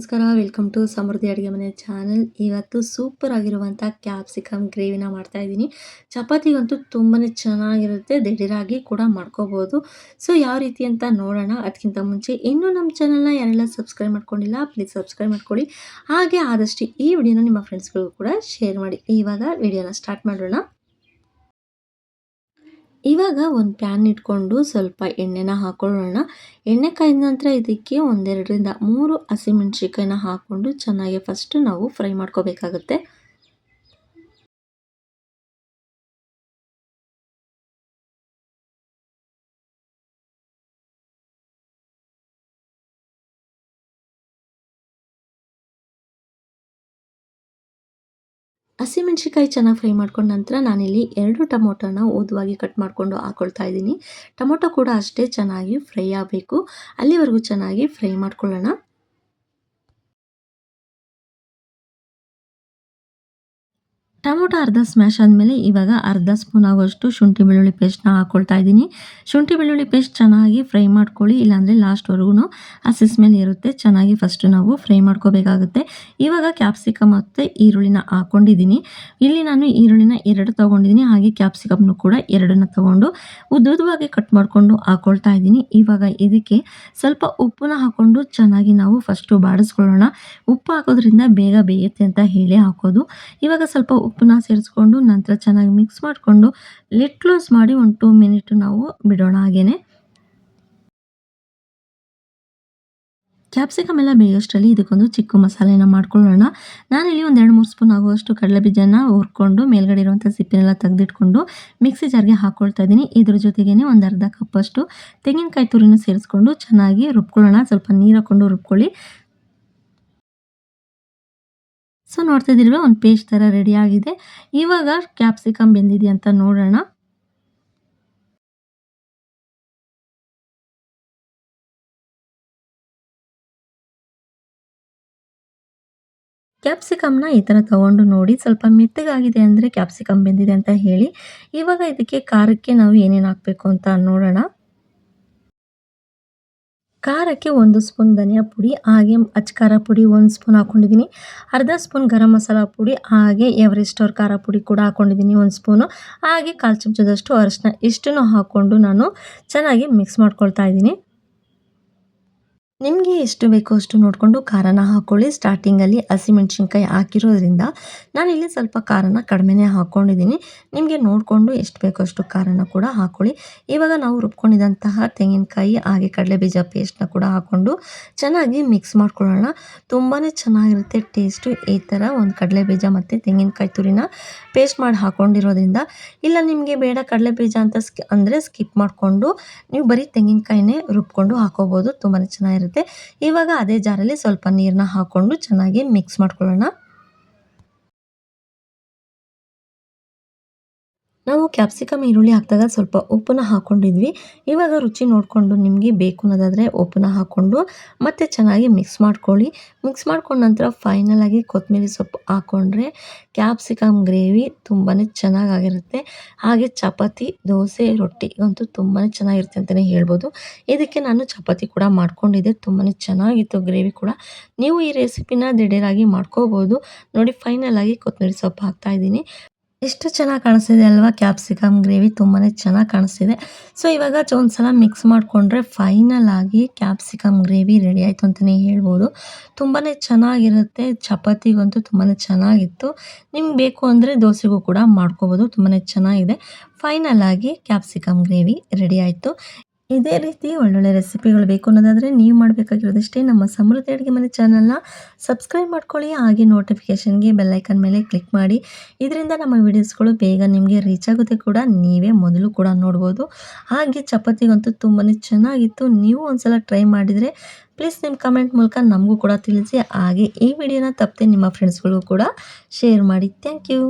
ನಮಸ್ಕಾರ. Welcome to ಸಮೃದ್ಧಿ ಅಡುಗೆ ಮನೆ ಚಾನಲ್. ಇವತ್ತು ಸೂಪರ್ ಆಗಿರುವಂಥ ಕ್ಯಾಪ್ಸಿಕಮ್ ಗ್ರೇವಿನ ಮಾಡ್ತಾ ಇದ್ದೀನಿ. ಚಪಾತಿಗಂತೂ ತುಂಬಾ ಚೆನ್ನಾಗಿರುತ್ತೆ, ದಿಢೀರಾಗಿ ಕೂಡ ಮಾಡ್ಕೋಬೋದು. ಸೊ ಯಾವ ರೀತಿ ಅಂತ ನೋಡೋಣ. ಅದಕ್ಕಿಂತ ಮುಂಚೆ ಇನ್ನೂ ನಮ್ಮ ಚಾನಲ್ನ ಯಾರೆಲ್ಲ ಸಬ್ಸ್ಕ್ರೈಬ್ ಮಾಡ್ಕೊಂಡಿಲ್ಲ ಪ್ಲೀಸ್ ಸಬ್ಸ್ಕ್ರೈಬ್ ಮಾಡ್ಕೊಳ್ಳಿ. ಹಾಗೆ ಆದಷ್ಟು ಈ ವಿಡಿಯೋನ ನಿಮ್ಮ ಫ್ರೆಂಡ್ಸ್ಗಳಿಗೂ ಕೂಡ ಶೇರ್ ಮಾಡಿ. ಇವಾಗ ವಿಡಿಯೋನ ಸ್ಟಾರ್ಟ್ ಮಾಡೋಣ. ಇವಾಗ ಒಂದು ಪ್ಯಾನ್ ಇಟ್ಕೊಂಡು ಸ್ವಲ್ಪ ಎಣ್ಣೆನ ಹಾಕೊಳ್ಳೋಣ. ಎಣ್ಣೆ ಕಾಯ್ದ ನಂತರ ಇದಕ್ಕೆ 1, 2ರಿಂದ 3 ಹಸಿಮೆಣಸಿಕಾಯಿನ ಹಾಕ್ಕೊಂಡು ಚೆನ್ನಾಗಿ ಫಸ್ಟ್ ನಾವು ಫ್ರೈ ಮಾಡ್ಕೋಬೇಕಾಗುತ್ತೆ. ಹಸಿಮೆಣಸಿಕಾಯಿ ಚೆನ್ನಾಗಿ ಫ್ರೈ ಮಾಡ್ಕೊಂಡ ನಂತರ ನಾನಿಲ್ಲಿ 2 ಟೊಮೊಟೊನ ಉದ್ದವಾಗಿ ಕಟ್ ಮಾಡಿಕೊಂಡು ಹಾಕೊಳ್ತಾ ಇದ್ದೀನಿ. ಟೊಮೊಟೊ ಕೂಡ ಅಷ್ಟೇ ಚೆನ್ನಾಗಿ ಫ್ರೈ ಆಗಬೇಕು. ಅಲ್ಲಿವರೆಗೂ ಚೆನ್ನಾಗಿ ಫ್ರೈ ಮಾಡ್ಕೊಳ್ಳೋಣ. ಟೊಮೊಟೊ ಅರ್ಧ ಸ್ಮ್ಯಾಶ್ ಆದಮೇಲೆ ಇವಾಗ ಅರ್ಧ ಸ್ಪೂನ್ ಆಗುವಷ್ಟು ಶುಂಠಿ ಬೆಳ್ಳುಳ್ಳಿ ಪೇಸ್ಟ್ನ ಹಾಕ್ಕೊಳ್ತಾ ಇದ್ದೀನಿ. ಶುಂಠಿ ಬೆಳ್ಳುಳ್ಳಿ ಪೇಸ್ಟ್ ಚೆನ್ನಾಗಿ ಫ್ರೈ ಮಾಡ್ಕೊಳ್ಳಿ, ಇಲ್ಲಾಂದರೆ ಲಾಸ್ಟ್ವರೆಗೂ ಹಸಿ ಸ್ಮೆಲ್ ಇರುತ್ತೆ. ಚೆನ್ನಾಗಿ ಫಸ್ಟು ನಾವು ಫ್ರೈ ಮಾಡ್ಕೋಬೇಕಾಗುತ್ತೆ. ಇವಾಗ ಕ್ಯಾಪ್ಸಿಕಮ್ ಮತ್ತು ಈರುಳ್ಳಿನ ಹಾಕ್ಕೊಂಡಿದ್ದೀನಿ. ಇಲ್ಲಿ ನಾನು ಈರುಳ್ಳಿನ 2 ತೊಗೊಂಡಿದ್ದೀನಿ, ಹಾಗೆ ಕ್ಯಾಪ್ಸಿಕಮ್ನು ಕೂಡ 2ನ್ನ ತೊಗೊಂಡು ಉದ್ದುದ್ದವಾಗಿ ಕಟ್ ಮಾಡಿಕೊಂಡು ಹಾಕ್ಕೊಳ್ತಾ ಇದ್ದೀನಿ. ಇವಾಗ ಇದಕ್ಕೆ ಸ್ವಲ್ಪ ಉಪ್ಪನ್ನ ಹಾಕ್ಕೊಂಡು ಚೆನ್ನಾಗಿ ನಾವು ಫಸ್ಟು ಬಾಡಿಸ್ಕೊಳ್ಳೋಣ. ಉಪ್ಪು ಹಾಕೋದ್ರಿಂದ ಬೇಗ ಬೇಯುತ್ತೆ ಅಂತ ಹೇಳಿ ಹಾಕೋದು. ಇವಾಗ ಸ್ವಲ್ಪ ಉಪ್ಪನ್ನ ಸೇರಿಸ್ಕೊಂಡು ನಂತರ ಚೆನ್ನಾಗಿ ಮಿಕ್ಸ್ ಮಾಡಿಕೊಂಡು ಲಿಡ್ ಕ್ಲೋಸ್ ಮಾಡಿ ಒಂದು 2 ಮಿನಿಟ್ ನಾವು ಬಿಡೋಣ. ಹಾಗೇನೆ ಕ್ಯಾಪ್ಸಿಕಮ್ ಎಲ್ಲ ಬೇಯೋಷ್ಟರಲ್ಲಿ ಇದಕ್ಕೊಂದು ಚಿಕ್ಕ ಮಸಾಲೆನ ಮಾಡ್ಕೊಳ್ಳೋಣ. ನಾನಿಲ್ಲಿ ಒಂದು 2-3 ಸ್ಪೂನ್ ಆಗುವಷ್ಟು ಕಡಲೆಬೀಜನ ಹುರ್ಕೊಂಡು ಮೇಲ್ಗಡೆ ಇರುವಂಥ ಸಿಪ್ಪೆನೆಲ್ಲ ತೆಗೆದಿಟ್ಕೊಂಡು ಮಿಕ್ಸಿ ಜಾರ್ಗೆ ಹಾಕ್ಕೊಳ್ತಾ ಇದ್ದೀನಿ. ಇದ್ರ ಜೊತೆಗೇನೆ ಒಂದು ಅರ್ಧ ಕಪ್ಪಷ್ಟು ತೆಂಗಿನಕಾಯಿ ತುರಿನ ಸೇರಿಸ್ಕೊಂಡು ಚೆನ್ನಾಗಿ ರುಬ್ಕೊಳ್ಳೋಣ. ಸ್ವಲ್ಪ ನೀರು ಹಾಕ್ಕೊಂಡು ರುಬ್ಕೊಳ್ಳಿ. ಸೊ ನೋಡ್ತಾ ಇದ್ದೀರಲ್ವ, ಒಂದು ಪೇಸ್ಟ್ ಥರ ರೆಡಿ ಆಗಿದೆ. ಇವಾಗ ಕ್ಯಾಪ್ಸಿಕಮ್ ಬೆಂದಿದೆ ಅಂತ ನೋಡೋಣ. ಕ್ಯಾಪ್ಸಿಕಮ್ನ ಈ ಥರ ತೊಗೊಂಡು ನೋಡಿ, ಸ್ವಲ್ಪ ಮೆತ್ತಗಾಗಿದೆ ಅಂದರೆ ಕ್ಯಾಪ್ಸಿಕಮ್ ಬೆಂದಿದೆ ಅಂತ ಹೇಳಿ. ಇವಾಗ ಇದಕ್ಕೆ ಖಾರಕ್ಕೆ ನಾವು ಏನೇನು ಹಾಕಬೇಕು ಅಂತ ನೋಡೋಣ. ಖಾರಕ್ಕೆ 1 ಸ್ಪೂನ್ ಧನಿಯಾ ಪುಡಿ, ಹಾಗೆ ಅಚ್ಚ ಖಾರ ಪುಡಿ 1 ಸ್ಪೂನ್ ಹಾಕ್ಕೊಂಡಿದ್ದೀನಿ. ಅರ್ಧ ಸ್ಪೂನ್ ಗರಂ ಮಸಾಲ ಪುಡಿ, ಹಾಗೆ ಎವರೆಸ್ಟ್ ಅವ್ರ ಖಾರ ಪುಡಿ ಕೂಡ ಹಾಕ್ಕೊಂಡಿದ್ದೀನಿ 1 ಸ್ಪೂನು, ಹಾಗೆ 1/4 ಚಮಚದಷ್ಟು ಅರಿಶಿನ. ಇಷ್ಟನ್ನು ಹಾಕ್ಕೊಂಡು ನಾನು ಚೆನ್ನಾಗಿ ಮಿಕ್ಸ್ ಮಾಡ್ಕೊಳ್ತಾ ಇದ್ದೀನಿ. ನಿಮಗೆ ಎಷ್ಟು ಬೇಕೋ ಅಷ್ಟು ನೋಡಿಕೊಂಡು ಖಾರನ ಹಾಕ್ಕೊಳ್ಳಿ. ಸ್ಟಾರ್ಟಿಂಗಲ್ಲಿ ಹಸಿಮೆಣ್ಸಿನ್ಕಾಯಿ ಹಾಕಿರೋದ್ರಿಂದ ನಾನಿಲ್ಲಿ ಸ್ವಲ್ಪ ಖಾರನ ಕಡಿಮೆನೇ ಹಾಕ್ಕೊಂಡಿದ್ದೀನಿ. ನಿಮಗೆ ನೋಡಿಕೊಂಡು ಎಷ್ಟು ಬೇಕೋ ಅಷ್ಟು ಖಾರನ ಕೂಡ ಹಾಕ್ಕೊಳ್ಳಿ. ಇವಾಗ ನಾವು ರುಬ್ಕೊಂಡಿದ್ದಂತಹ ತೆಂಗಿನಕಾಯಿ ಹಾಗೆ ಕಡಲೆಬೀಜ ಪೇಸ್ಟ್ನ ಕೂಡ ಹಾಕ್ಕೊಂಡು ಚೆನ್ನಾಗಿ ಮಿಕ್ಸ್ ಮಾಡ್ಕೊಳ್ಳೋಣ. ತುಂಬಾ ಚೆನ್ನಾಗಿರುತ್ತೆ ಟೇಸ್ಟು. ಈ ಥರ ಒಂದು ಕಡಲೆಬೀಜ ಮತ್ತು ತೆಂಗಿನಕಾಯಿ ತುರಿನ ಪೇಸ್ಟ್ ಮಾಡಿ ಹಾಕ್ಕೊಂಡಿರೋದ್ರಿಂದ. ಇಲ್ಲ ನಿಮಗೆ ಬೇಡ ಕಡಲೆಬೀಜ ಅಂತ ಅಂದರೆ ಸ್ಕಿಪ್ ಮಾಡಿಕೊಂಡು ನೀವು ಬರೀ ತೆಂಗಿನಕಾಯಿನೇ ರುಬ್ಕೊಂಡು ಹಾಕೋಬೋದು. ತುಂಬಾ ಚೆನ್ನಾಗಿರುತ್ತೆ. ಇವಾಗ ಅದೇ ಜಾರಲ್ಲಿ ಸ್ವಲ್ಪ ನೀರನ್ನ ಹಾಕ್ಕೊಂಡು ಚೆನ್ನಾಗಿ ಮಿಕ್ಸ್ ಮಾಡ್ಕೊಳ್ಳೋಣ. ನಾವು ಕ್ಯಾಪ್ಸಿಕಮ್ ಈರುಳ್ಳಿ ಹಾಕಿದಾಗ ಸ್ವಲ್ಪ ಉಪ್ಪನ್ನ ಹಾಕ್ಕೊಂಡಿದ್ವಿ. ಇವಾಗ ರುಚಿ ನೋಡಿಕೊಂಡು ನಿಮಗೆ ಬೇಕು ಅನ್ನೋದಾದರೆ ಉಪ್ಪನ್ನ ಹಾಕ್ಕೊಂಡು ಮತ್ತೆ ಚೆನ್ನಾಗಿ ಮಿಕ್ಸ್ ಮಾಡ್ಕೊಳ್ಳಿ. ಮಿಕ್ಸ್ ಮಾಡ್ಕೊಂಡ ನಂತರ ಫೈನಲಾಗಿ ಕೊತ್ತಂಬರಿ ಸೊಪ್ಪು ಹಾಕ್ಕೊಂಡ್ರೆ ಕ್ಯಾಪ್ಸಿಕಮ್ ಗ್ರೇವಿ ತುಂಬಾ ಚೆನ್ನಾಗಾಗಿರುತ್ತೆ. ಹಾಗೆ ಚಪಾತಿ, ದೋಸೆ, ರೊಟ್ಟಿಗಂತೂ ತುಂಬಾ ಚೆನ್ನಾಗಿರುತ್ತೆ ಅಂತಲೇ ಹೇಳ್ಬೋದು. ಇದಕ್ಕೆ ನಾನು ಚಪಾತಿ ಕೂಡ ಮಾಡ್ಕೊಂಡಿದ್ದೆ. ತುಂಬಾ ಚೆನ್ನಾಗಿತ್ತು ಗ್ರೇವಿ ಕೂಡ. ನೀವು ಈ ರೆಸಿಪಿನ ದಿಢೀರಾಗಿ ಮಾಡ್ಕೋಬೋದು. ನೋಡಿ, ಫೈನಲಾಗಿ ಕೊತ್ತಂಬರಿ ಸೊಪ್ಪು ಹಾಕ್ತಾಯಿದ್ದೀನಿ. ಎಷ್ಟು ಚೆನ್ನಾಗಿ ಕಾಣಿಸ್ತಿದೆ ಅಲ್ವಾ, ಕ್ಯಾಪ್ಸಿಕಮ್ ಗ್ರೇವಿ ತುಂಬಾ ಚೆನ್ನಾಗಿ ಕಾಣಿಸ್ತಿದೆ. ಸೊ ಇವಾಗ ಒಂದು ಸಲ ಮಿಕ್ಸ್ ಮಾಡಿಕೊಂಡ್ರೆ ಫೈನಲ್ ಆಗಿ ಕ್ಯಾಪ್ಸಿಕಮ್ ಗ್ರೇವಿ ರೆಡಿ ಆಯಿತು ಅಂತಲೇ ಹೇಳ್ಬೋದು. ತುಂಬಾ ಚೆನ್ನಾಗಿರುತ್ತೆ. ಚಪಾತಿಗಂತೂ ತುಂಬಾ ಚೆನ್ನಾಗಿತ್ತು. ನಿಮ್ಗೆ ಬೇಕು ಅಂದರೆ ದೋಸೆಗೂ ಕೂಡ ಮಾಡ್ಕೋಬೋದು. ತುಂಬಾ ಚೆನ್ನಾಗಿದೆ. ಫೈನಲ್ ಆಗಿ ಕ್ಯಾಪ್ಸಿಕಮ್ ಗ್ರೇವಿ ರೆಡಿ ಆಯಿತು. ಇದೇ ರೀತಿ ಒಳ್ಳೊಳ್ಳೆ ರೆಸಿಪಿಗಳು ಬೇಕು ಅನ್ನೋದಾದರೆ ನೀವು ಮಾಡಬೇಕಾಗಿರೋದಷ್ಟೇ, ನಮ್ಮ ಸಮೃದ್ಧಿ ಅಡುಗೆ ಮನೆ ಚಾನಲ್ನ ಸಬ್ಸ್ಕ್ರೈಬ್ ಮಾಡ್ಕೊಳ್ಳಿ. ಹಾಗೆ ನೋಟಿಫಿಕೇಷನ್ಗೆ ಬೆಲ್ಲೈಕನ್ ಮೇಲೆ ಕ್ಲಿಕ್ ಮಾಡಿ. ಇದರಿಂದ ನಮ್ಮ ವಿಡಿಯೋಸ್ಗಳು ಬೇಗ ನಿಮಗೆ ರೀಚ್ ಆಗುತ್ತೆ ಕೂಡ, ನೀವೇ ಮೊದಲು ಕೂಡ ನೋಡ್ಬೋದು. ಹಾಗೆ ಚಪಾತಿಗಂತೂ ತುಂಬಾ ಚೆನ್ನಾಗಿತ್ತು. ನೀವು ಒಂದ್ಸಲ ಟ್ರೈ ಮಾಡಿದರೆ ಪ್ಲೀಸ್ ನಿಮ್ಮ ಕಮೆಂಟ್ ಮೂಲಕ ನಮಗೂ ಕೂಡ ತಿಳಿಸಿ. ಹಾಗೆ ಈ ವಿಡಿಯೋನ ತಪ್ಪದೆ ನಿಮ್ಮ ಫ್ರೆಂಡ್ಸ್ಗಳಿಗೂ ಕೂಡ ಶೇರ್ ಮಾಡಿ. Thank you.